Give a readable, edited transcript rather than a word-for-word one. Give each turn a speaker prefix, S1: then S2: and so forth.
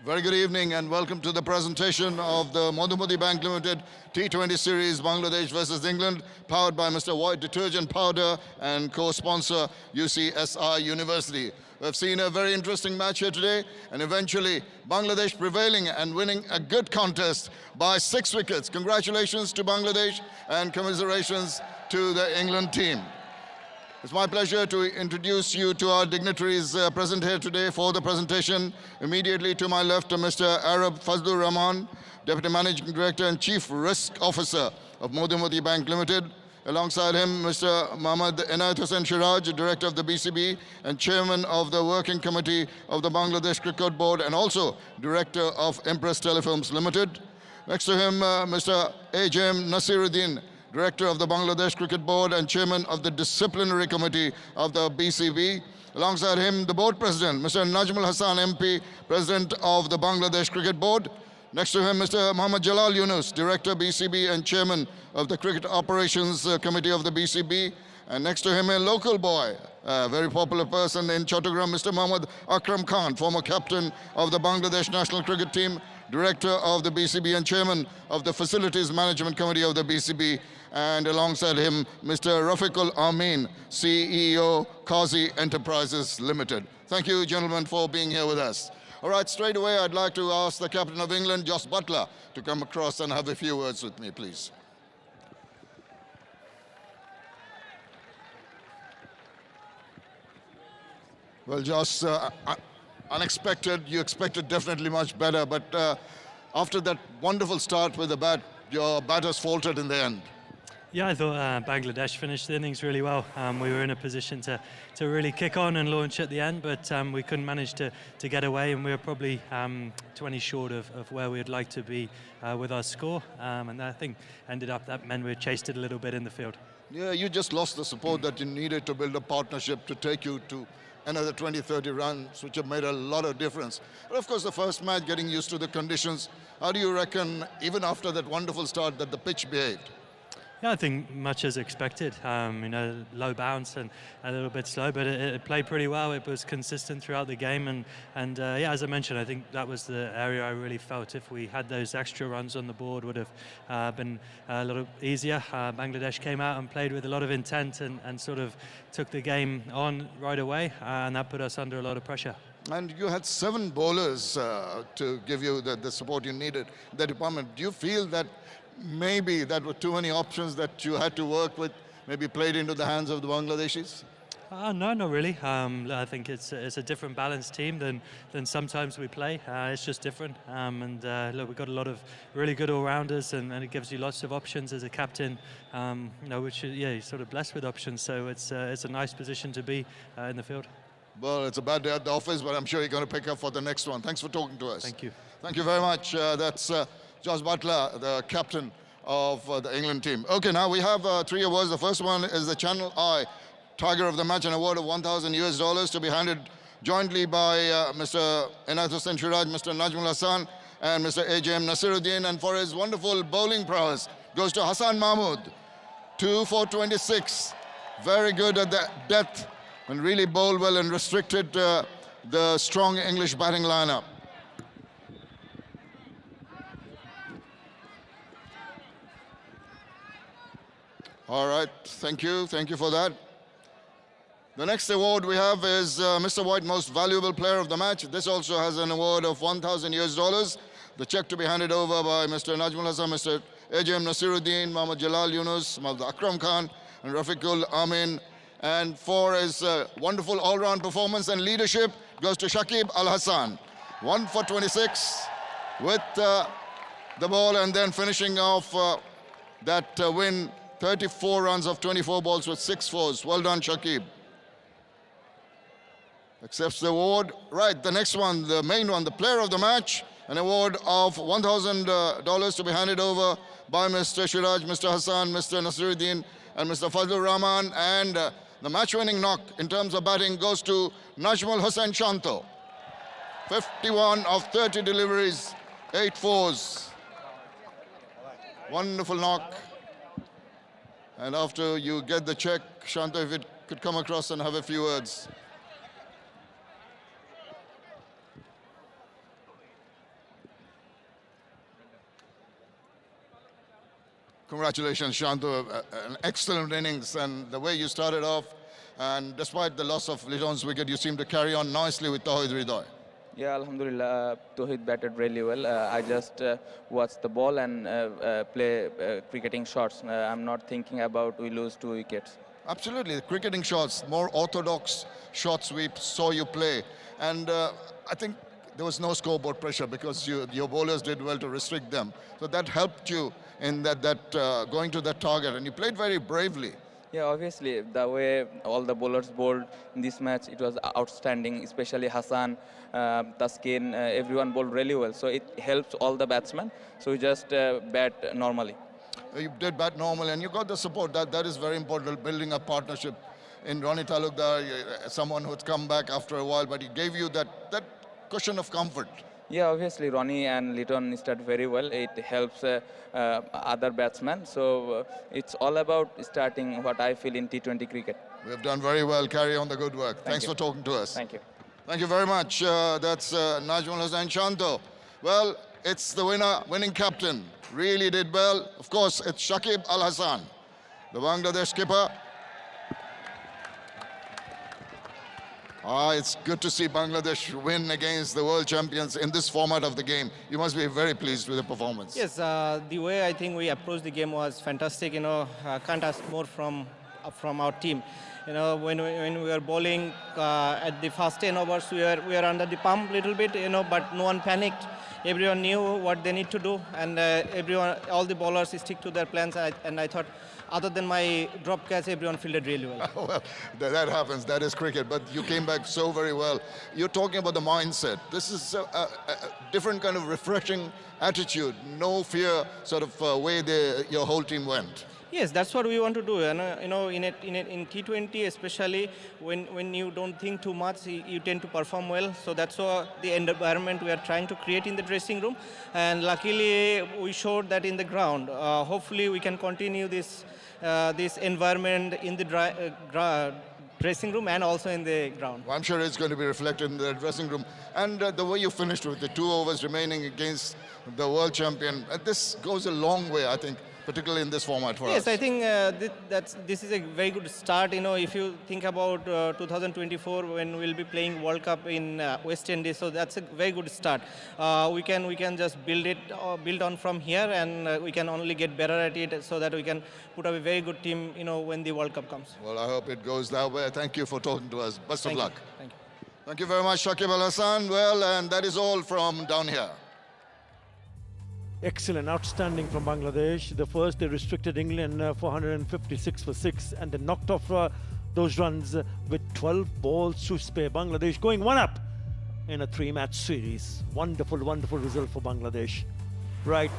S1: Very good evening and welcome to the presentation of the Madhumati Bank Limited T20 series Bangladesh versus England, powered by Mr. White Detergent Powder and co-sponsor UCSI University. We've seen a very interesting match here today and eventually Bangladesh prevailing and winning a good contest by 6 wickets. Congratulations to Bangladesh and commiserations to the England team. It's my pleasure to introduce you to our dignitaries present here today for the presentation. Immediately to my left, Mr. Arab Fazlur Rahman, Deputy Managing Director and Chief Risk Officer of Madhumati Bank Limited. Alongside him, Mr. Mohammad Inayat Hussain Shiraj, Director of the BCB and Chairman of the Working Committee of the Bangladesh Cricket Board and also Director of Impress Telefilms Limited. Next to him, Mr. A.J.M. Nasiruddin, Director of the Bangladesh Cricket Board and Chairman of the Disciplinary Committee of the BCB. Alongside him, the Board President, Mr. Najmul Hasan MP, President of the Bangladesh Cricket Board. Next to him, Mr. Muhammad Jalal Yunus, Director BCB and Chairman of the Cricket Operations Committee of the BCB. And next to him, a local boy, a very popular person in Chattogram, Mr. Muhammad Akram Khan, former captain of the Bangladesh National Cricket Team, Director of the BCB and Chairman of the Facilities Management Committee of the BCB. And alongside him, Mr. Rafiqul Amin, CEO, Qazi Enterprises Limited. Thank you, gentlemen, for being here with us. All right, straight away, I'd like to ask the captain of England, Jos Buttler, to come across and have a few words with me, please. Well, Jos, unexpected, you expected definitely much better, but after that wonderful start with the bat, your batters faltered in the end.
S2: Yeah, I thought Bangladesh finished the innings really well. We were in a position to really kick on and launch at the end, but we couldn't manage to get away, and we were probably 20 short of where we'd like to be with our score. And I think that meant we chased it a little bit in the field.
S1: Yeah, you just lost the support that you needed to build a partnership to take you to another 20-30 runs, which have made a lot of difference. But of course, the first match, getting used to the conditions, how do you reckon, even after that wonderful start, that the pitch behaved?
S2: Yeah, I think much as expected. Low bounce and a little bit slow, but it played pretty well. It was consistent throughout the game, and yeah, as I mentioned, I think that was the area I really felt if we had those extra runs on the board would have been a little easier. Bangladesh came out and played with a lot of intent and sort of took the game on right away, and that put us under a lot of pressure.
S1: And you had 7 bowlers to give you the support you needed in that department. Do you feel that maybe that were too many options that you had to work with, maybe played into the hands of the Bangladeshis?
S2: No, not really. I think it's a different balanced team than sometimes we play. It's just different. Look, we've got a lot of really good all-rounders, and it gives you lots of options as a captain. Which you're sort of blessed with options. So it's a nice position to be in the field.
S1: Well, it's a bad day at the office, but I'm sure you're going to pick up for the next one. Thanks for talking to us.
S2: Thank you.
S1: Thank you very much. That's Jos Buttler, the captain of the England team. Okay, now we have 3 awards. The first one is the Channel I Tiger of the Match, an award of $1,000 to be handed jointly by Mr. Inayat Hussain Shiraj, Mr. Najmul Hasan, and Mr. A.J.M. Nasiruddin. And for his wonderful bowling prowess goes to Hassan Mahmood, 2 for 26. Very good at the depth and really bowled well and restricted the strong English batting lineup. All right, thank you for that. The next award we have is Mr. White Most Valuable Player of the Match. This also has an award of $1,000. The check to be handed over by Mr. Najmul Hasan, Mr. A.J.M. Nasiruddin, Muhammad Jalal Yunus, Muhammad Akram Khan, and Rafiqul Amin. And for his wonderful all-round performance and leadership goes to Shakib Al Hassan, 1 for 26 with the ball, and then finishing off that win, 34 runs of 24 balls with 6 fours. Well done, Shakib. Accepts the award. Right, the next one, the main one, the player of the match, an award of $1,000 to be handed over by Mr. Shiraj, Mr. Hassan, Mr. Nasiruddin, and Mr. Fazlur Rahman. And the match-winning knock in terms of batting goes to Najmul Hussain Shanto. 51 of 30 deliveries, 8 fours. Wonderful knock. And after you get the check, Shanto, if it could come across and have a few words. Congratulations, Shanto. An excellent innings, and the way you started off, and despite the loss of Liton's wicket, you seem to carry on nicely with Tawhid Hridoy.
S3: Yeah, Alhamdulillah, Tawhid batted really well. I just watch the ball and play cricketing shots. I'm not thinking about we lose 2 wickets.
S1: Absolutely, the cricketing shots, more orthodox shots we saw you play. And I think there was no scoreboard pressure because your bowlers did well to restrict them. So that helped you in that going to that target, and you played very bravely.
S3: Yeah, obviously, the way all the bowlers bowled in this match, it was outstanding, especially Hassan, Taskin, everyone bowled really well. So it helps all the batsmen. So we just bat normally.
S1: You did bat normal, and you got the support. That is very important, building a partnership. In Ronnie Talukdar, someone who's come back after a while, but he gave you that cushion of comfort.
S3: Yeah, obviously, Ronnie and Liton started very well. It helps other batsmen. So it's all about starting what I feel in T20 cricket.
S1: We have done very well. Carry on the good work. Thanks for talking to us.
S3: Thank you.
S1: Thank you very much. That's Najmul Hussain Shanto. Well, it's the winning captain. Really did well. Of course, it's Shakib Al Hassan, the Bangladesh skipper. It's good to see Bangladesh win against the world champions in this format of the game. You must be very pleased with the performance.
S4: Yes, the way I think we approached the game was fantastic. Can't ask more from our team. When we were bowling at the first 10 overs, we were under the pump a little bit, but no one panicked. Everyone knew what they need to do, and all the bowlers stick to their plans. And I thought, other than my drop catch, everyone fielded really well.
S1: Well, that happens. That is cricket. But you came back so very well. You're talking about the mindset. This is a different kind of refreshing attitude. No fear sort of way your whole team went.
S4: Yes, that's what we want to do. In T20, especially when you don't think too much, you tend to perform well. So that's the environment we are trying to create in the dressing room. And luckily, we showed that in the ground. Hopefully, we can continue this environment in the dressing room and also in the ground.
S1: Well, I'm sure it's going to be reflected in the dressing room. And the way you finished with the 2 overs remaining against the world champion, this goes a long way, I think, particularly in this format for us.
S4: Yes, I think this is a very good start. If you think about 2024 when we'll be playing World Cup in West Indies, so that's a very good start. We can just build on from here, and we can only get better at it so that we can put up a very good team, when the World Cup comes.
S1: Well, I hope it goes that way. Thank you for talking to us. Best of luck.
S4: Thank you.
S1: Thank you very much, Shakib Al Hassan. Well, and that is all from down here.
S5: Excellent, outstanding from Bangladesh. The first, they restricted England 456 for 6, and they knocked off those runs with 12 balls to spare. Bangladesh going 1 up in a 3-match series. Wonderful, wonderful result for Bangladesh. Right,